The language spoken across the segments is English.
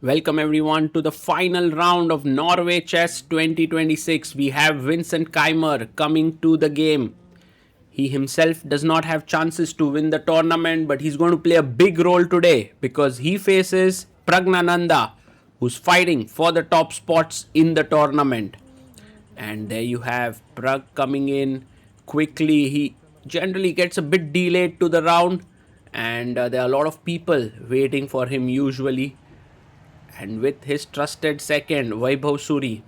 Welcome everyone to the final round of Norway Chess 2026. We have Vincent Keymer coming to the game. He himself does not have chances to win the tournament, but he's going to play a big role today because he faces Praggnanandhaa, who's fighting for the top spots in the tournament. And there you have Pragg coming in quickly. He generally gets a bit delayed to the round, and there are a lot of people waiting for him usually. And with his trusted second, Vaibhav Suri.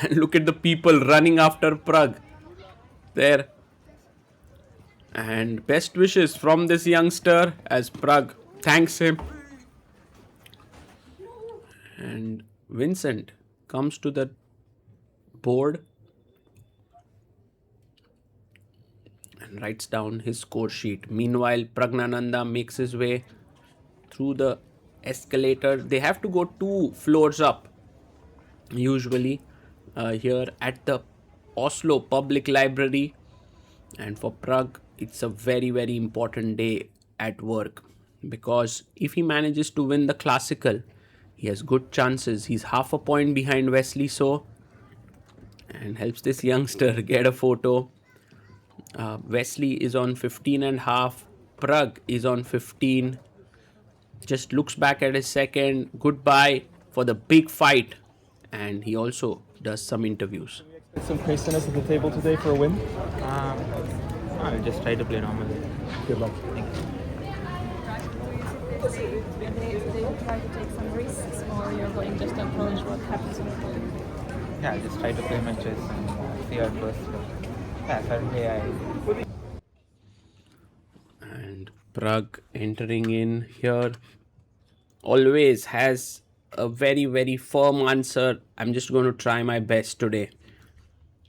And look at the people running after Pragg there. And best wishes from this youngster as Pragg thanks him. And Vincent comes to the board and writes down his score sheet. Meanwhile, Praggnanandhaa makes his way through the escalator. They have to go 2 floors up usually here at the Oslo Public Library, and for Pragg it's a very important day at work, because if he manages to win the classical, he has good chances. He's half a point behind Wesley So and helps this youngster get a photo. Wesley is on 15.5, Pragg is on 15. Just looks back at his second, goodbye for the big fight, and he also does some interviews. Some craziness at the table today for a win? I'll just try to play normally. Good luck. Thank you. Today you try to take some risks, or you're going just to approach what happens on the board? Yeah, I'll just try to play my chess and see how it goes. Yeah, certainly And Pragg entering in here always has a very firm answer. I'm just going to try my best today,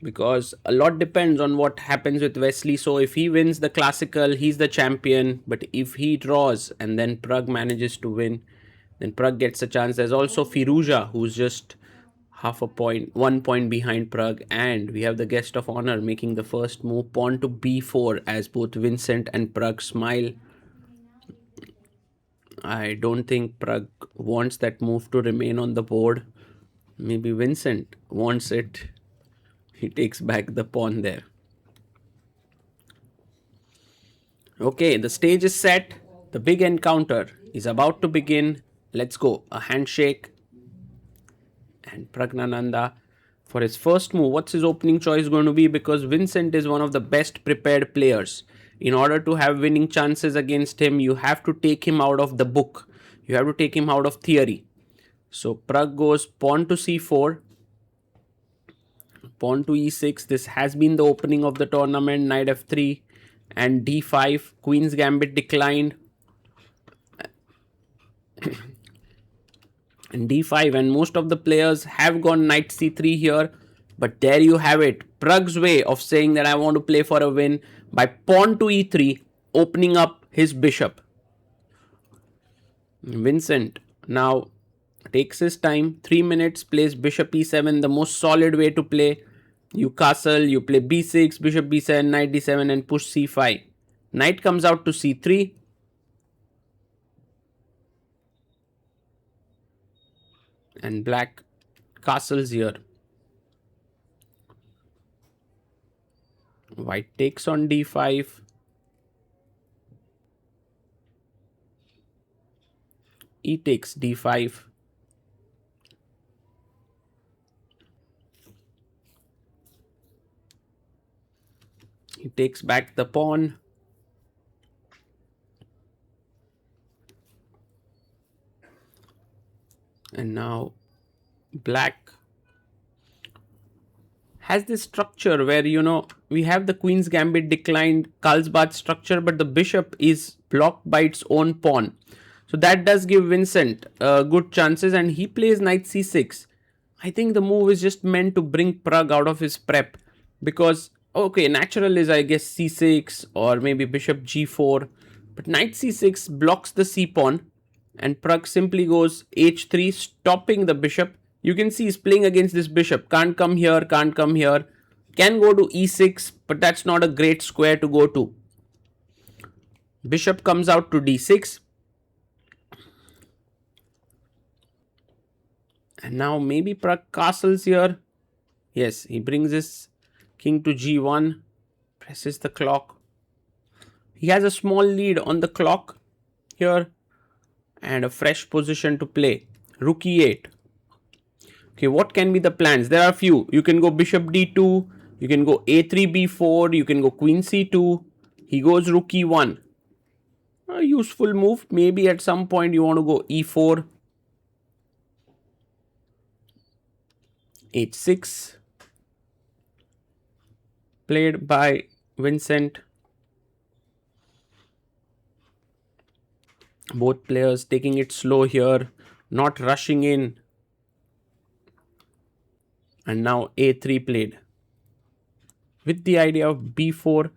because a lot depends on what happens with Wesley. So if he wins the classical, he's the champion. But if he draws and then Pragg manages to win, then Pragg gets a chance. There's also Firuza, who's just half a point, 1 point behind Pragg. And we have the guest of honor making the first move, pawn to b4, as both Vincent and Pragg smile. I don't think Pragg wants that move to remain on the board. Maybe Vincent wants it. He takes back the pawn there. Okay, the stage is set. The big encounter is about to begin. Let's go. A handshake. And Praggnanandhaa, for his first move, what's his opening choice going to be? Because Vincent is one of the best prepared players. In order to have winning chances against him, you have to take him out of the book. You have to take him out of theory. So Pragg goes pawn to c4, pawn to e6. This has been the opening of the tournament. Knight f3 and d5. Queen's gambit declined. And d5, and most of the players have gone knight c3 here. But there you have it. Pragg's way of saying that I want to play for a win by pawn to e3, opening up his bishop. Vincent now takes his time. 3 minutes, plays bishop e7, the most solid way to play. You castle, you play b6, bishop b7, knight d7, and push c5. Knight comes out to c3. And black castles here. White takes on d5. E takes d5. He takes back the pawn. And now black has this structure where, we have the queen's gambit declined, Carlsbad structure, but the bishop is blocked by its own pawn. So that does give Vincent good chances, and he plays knight c6. I think the move is just meant to bring Pragg out of his prep, because, okay, natural is, I guess, c6 or maybe bishop g4, but knight c6 blocks the c pawn, and Pragg simply goes h3, stopping the bishop. You can see he's playing against this bishop. Can't come here, can't come here. Can go to e6, but that's not a great square to go to. Bishop comes out to d6. And now maybe Pragg castles here. Yes, he brings his king to g1, presses the clock. He has a small lead on the clock here and a fresh position to play. Rook e8. Okay, what can be the plans? There are a few. You can go bishop d2, you can go a3 b4, you can go queen c2. He goes rook e1. A useful move. Maybe at some point you want to go e4, h6. Played by Vincent. Both players taking it slow here, not rushing in. And now a3 played with the idea of b4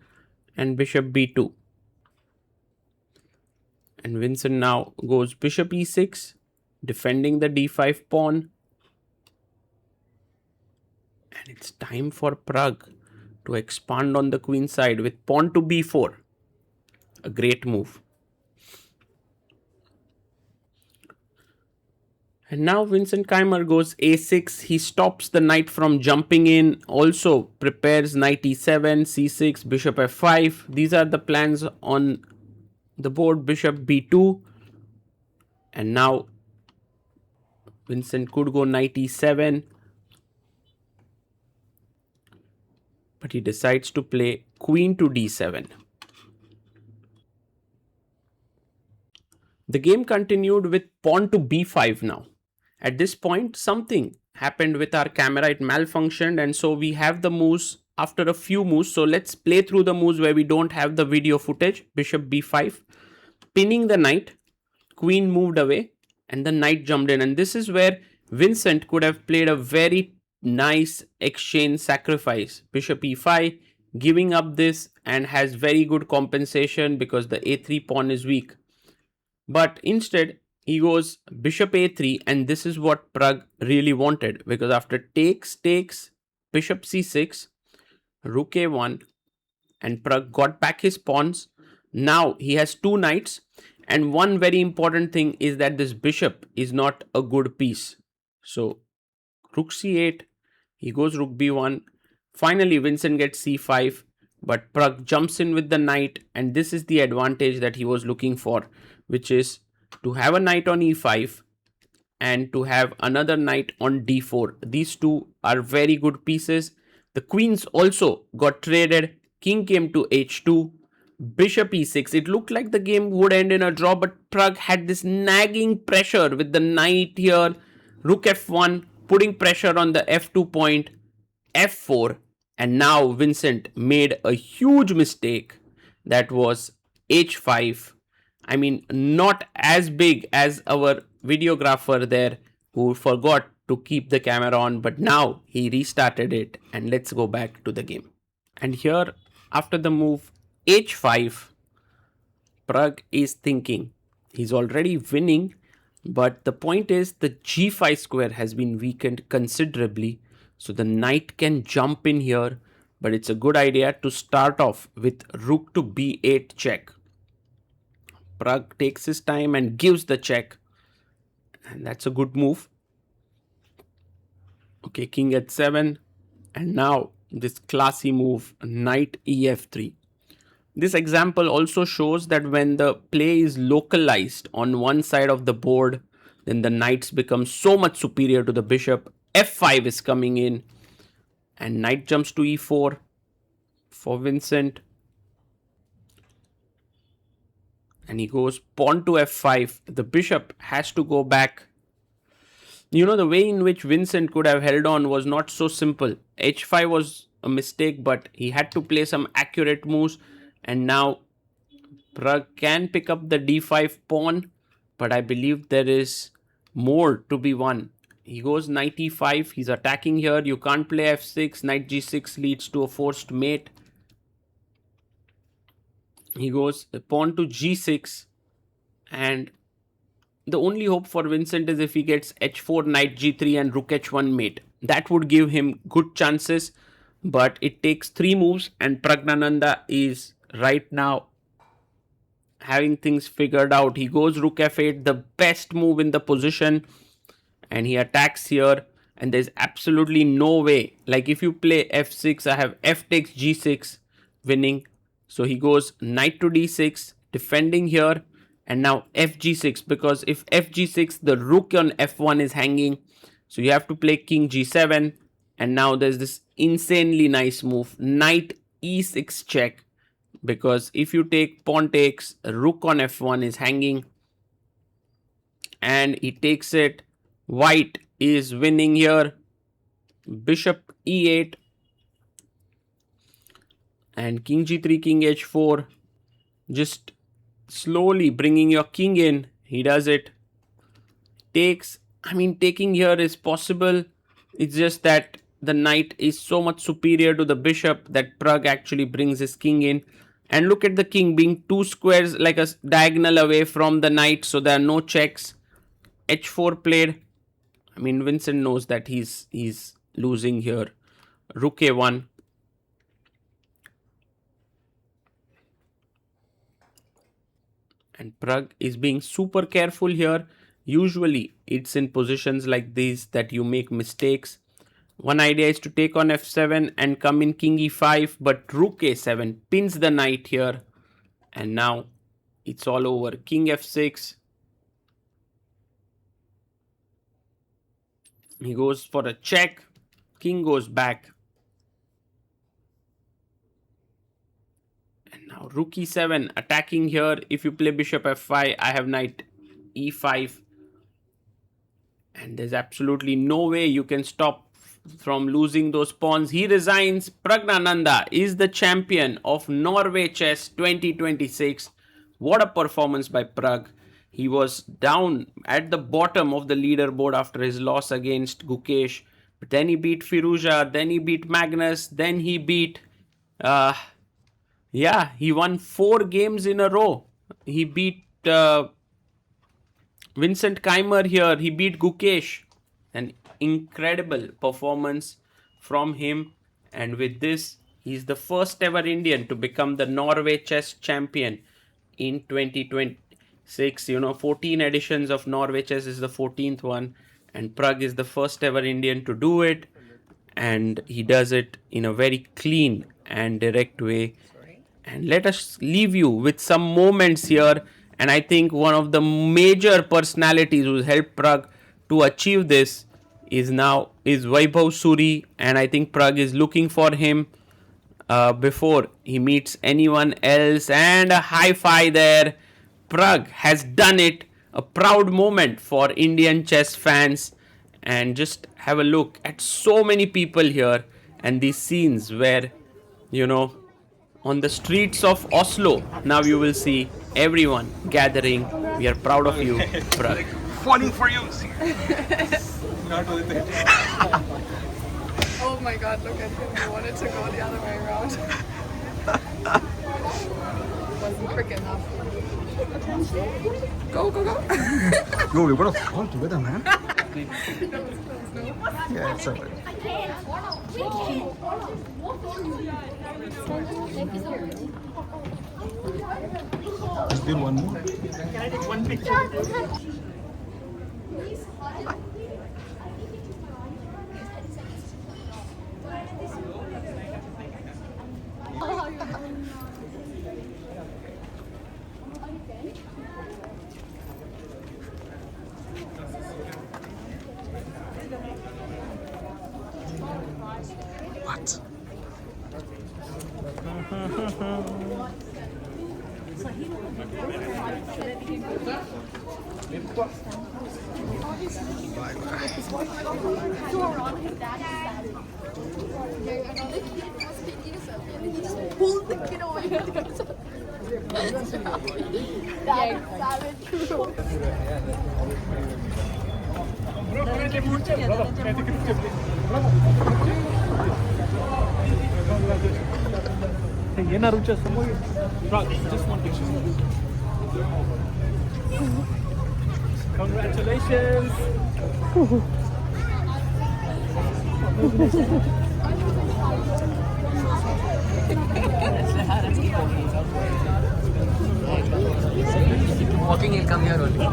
and bishop b2. And Vincent now goes bishop e6, defending the d5 pawn. And it's time for Pragg to expand on the queen side with pawn to b4. A great move. And now Vincent Keymer goes a6. He stops the knight from jumping in. Also prepares knight e7, c6, bishop f5. These are the plans on the board. Bishop b2. And now Vincent could go knight e7. But he decides to play queen to d7. The game continued with pawn to b5 now. At this point, something happened with our camera. It malfunctioned, and so we have the moves after a few moves. So let's play through the moves where we don't have the video footage. Bishop b5, pinning the knight, queen moved away, and the knight jumped in. And this is where Vincent could have played a very nice exchange sacrifice. Bishop e5, giving up this, and has very good compensation because the a3 pawn is weak. But instead, he goes bishop a3, and this is what Pragg really wanted, because after takes, bishop c6, rook a1, and Pragg got back his pawns. Now he has two knights, and one very important thing is that this bishop is not a good piece. So rook c8, he goes rook b1. Finally, Vincent gets c5, but Pragg jumps in with the knight, and this is the advantage that he was looking for, which is to have a knight on e5 and to have another knight on d4. These two are very good pieces. The queens also got traded. King came to h2, bishop e6. It looked like the game would end in a draw, but Pragg had this nagging pressure with the knight here. Rook f1, putting pressure on the f2 point, f4. And now Vincent made a huge mistake. That was h5. I mean, not as big as our videographer there who forgot to keep the camera on, but now he restarted it, and let's go back to the game. And here, after the move h5, Pragg is thinking he's already winning, but the point is the g5 square has been weakened considerably, so the knight can jump in here, but it's a good idea to start off with rook to b8 check. Pragg takes his time and gives the check, and that's a good move. Okay, king h7, and now this classy move, knight ef3. This example also shows that when the play is localized on one side of the board, then the knights become so much superior to the bishop. f5 is coming in, and knight jumps to e4 for Vincent. And he goes pawn to f5. The bishop has to go back. You know, the way in which Vincent could have held on was not so simple. h5 was a mistake, but he had to play some accurate moves. And now Pragg can pick up the d5 pawn, but I believe there is more to be won. He goes knight e5. He's attacking here. You can't play f6. Knight g6 leads to a forced mate. He goes pawn to g6, and the only hope for Vincent is if he gets h4, knight g3 and rook h1 mate. That would give him good chances, but it takes 3 moves, and Praggnanandhaa is right now having things figured out. He goes rook f8, the best move in the position, and he attacks here, and there's absolutely no way. Like if you play f6, I have f takes g6 winning. So he goes knight to d6, defending here, and now fg6, because if fg6, the rook on f1 is hanging. So you have to play king g7, and now there's this insanely nice move, knight e6 check, because if you take pawn takes, rook on f1 is hanging, and he takes it. White is winning here. Bishop e8 and king g3, king h4, just slowly bringing your king in. He does it. Takes. I mean, taking here is possible. It's just that the knight is so much superior to the bishop that Pragg actually brings his king in. And look at the king being 2 squares like a diagonal away from the knight, so there are no checks. h4 played. I mean, Vincent knows that he's losing here. Rook a1. And Pragg is being super careful here. Usually, it's in positions like these that you make mistakes. One idea is to take on f7 and come in king e5, but rook a7 pins the knight here. And now it's all over. King f6. He goes for a check. King goes back. And now rook e7 attacking here. If you play bishop f5, I have knight e5. And there's absolutely no way you can stop from losing those pawns. He resigns. Praggnanandhaa is the champion of Norway Chess 2026. What a performance by Pragg. He was down at the bottom of the leaderboard after his loss against Gukesh. But then he beat Firuza, then he beat Magnus, then he beat... he won 4 games in a row. He beat Vincent Keymer here. He beat Gukesh. An incredible performance from him. And with this, he's the first ever Indian to become the Norway Chess champion in 2026. 14 editions of Norway Chess is the 14th one. And Pragg is the first ever Indian to do it. And he does it in a very clean and direct way. And let us leave you with some moments here. And I think one of the major personalities who helped Pragg to achieve this is Vaibhav Suri. And I think Pragg is looking for him before he meets anyone else. And a hi-fi there. Pragg has done it. A proud moment for Indian chess fans. And just have a look at so many people here. And these scenes where, on the streets of Oslo, now you will see everyone gathering. We are proud of you, Pragg. Funny for you. Oh my god, look at him. He wanted to go the other way around. Wasn't quick enough. Go, go, go. No, we're gonna fall together, man. Yeah, it's alright. Just did one more. Can I take one picture? What? Pull the kid away. That's savage. Just one picture. Congratulations. Walking, he'll come here only.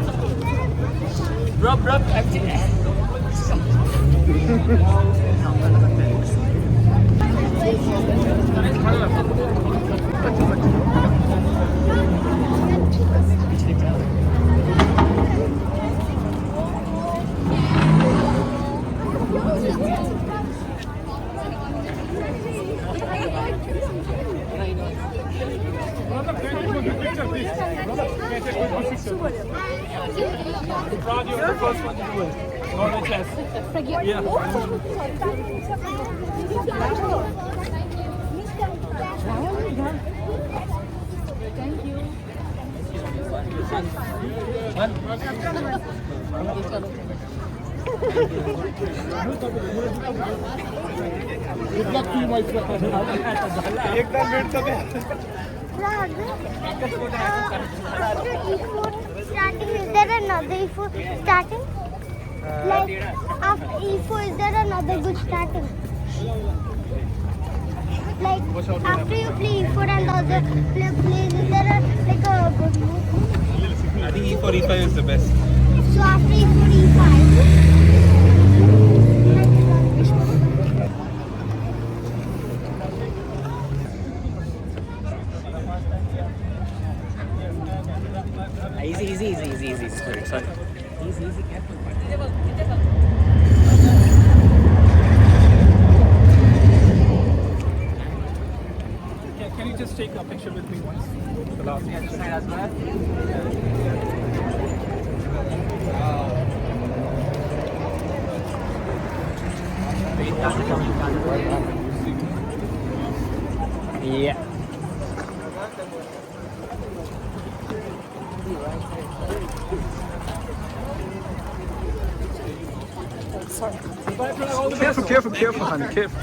Rub, actually. Pragg, you're the first one to do it. Norway Chess. Yeah. Thank you. Good luck to you, my friend. एकदम wait कर Pragg, after e4 starting, is there another e4 starting? Like after e4, is there another good starting? Like after you play e4 and the other player plays, is there like a good move? I think e4, e5 is the best. So after e4, e5. Easy. Sorry. Easy, careful. Can you just take a picture with me once? The last picture. Yeah. Careful, honey, careful.